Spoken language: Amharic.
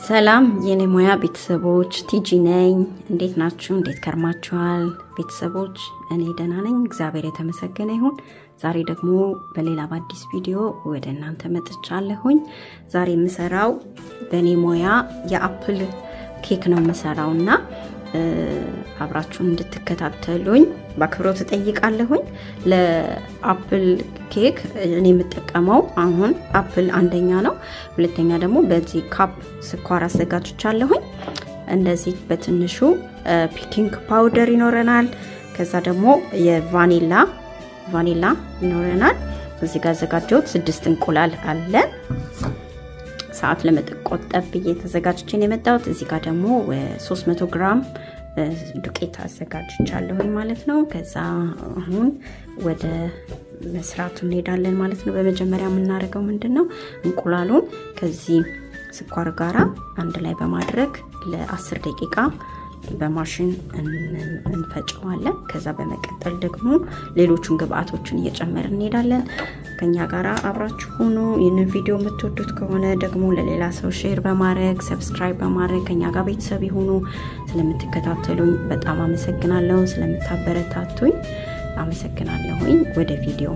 ሰላም የኔ ሙያ ቤተሰቦች ቲጂ ነኝ። እንዴት ናችሁ? እንዴት ከርማችኋል? ቤተሰቦች እኔ ደህና ነኝ፣ እግዚአብሔር የተመሰገነ ይሁን። ዛሬ ደግሞ በሌላ በአዲስ ቪዲዮ ወደ እናንተ መጥቻለሁኝ። ዛሬ የምሰራው በእኔ ሙያ የአፕል ኬክ ነው የምሰራውና አብራችሁን እንድትከታተሉኝ በአክብሮት እጠይቃለሁኝ። ለአፕል ኬክ እኔ የምጠቀመው አሁን አፕል አንደኛ ነው። ሁለተኛ ደግሞ በዚህ ካፕ ስኳር አዘጋጅቻለሁኝ። እንደዚህ በትንሹ ፒኪንግ ፓውደር ይኖረናል። ከዛ ደግሞ የቫኒላ ይኖረናል። እዚህ ጋር አዘጋጀሁት 6 እንቁላል አለ። ሰዓት ለመቆጠብ ብዬ ተዘጋጅቼን የመጣሁት። እዚህ ጋር ደግሞ 300 ግራም ዱቄት አዘጋጅቻለሁ ማለት ነው። ከዛ አሁን ወደ መስራቱ እንሄዳለን ማለት ነው። በመጀመሪያ የምናደርገው ምንድነው እንቁላሉን ከዚህ ስኳር ጋራ አንድ ላይ በማድረግ ለ10 ደቂቃ በማሽን እንፈጨዋለን። ከዛ በመቀጠል ደግሞ ሌሎቹን ግብአቶችን እየጨመርን እንሄዳለን። ከኛ ጋራ አብራችሁ ሆኖ ይህንን ቪዲዮ የምትወዱት ከሆነ ደግሞ ለሌላ ሰው ሼር በማድረግ ሰብስክራይብ በማድረግ ከኛ ጋር ቤተሰብ ይሁኑ። ስለምትከታተሉኝ በጣም አመሰግናለሁ። ስለምታበረታቱኝ አመሰግናለሁኝ። ወደ ቪዲዮ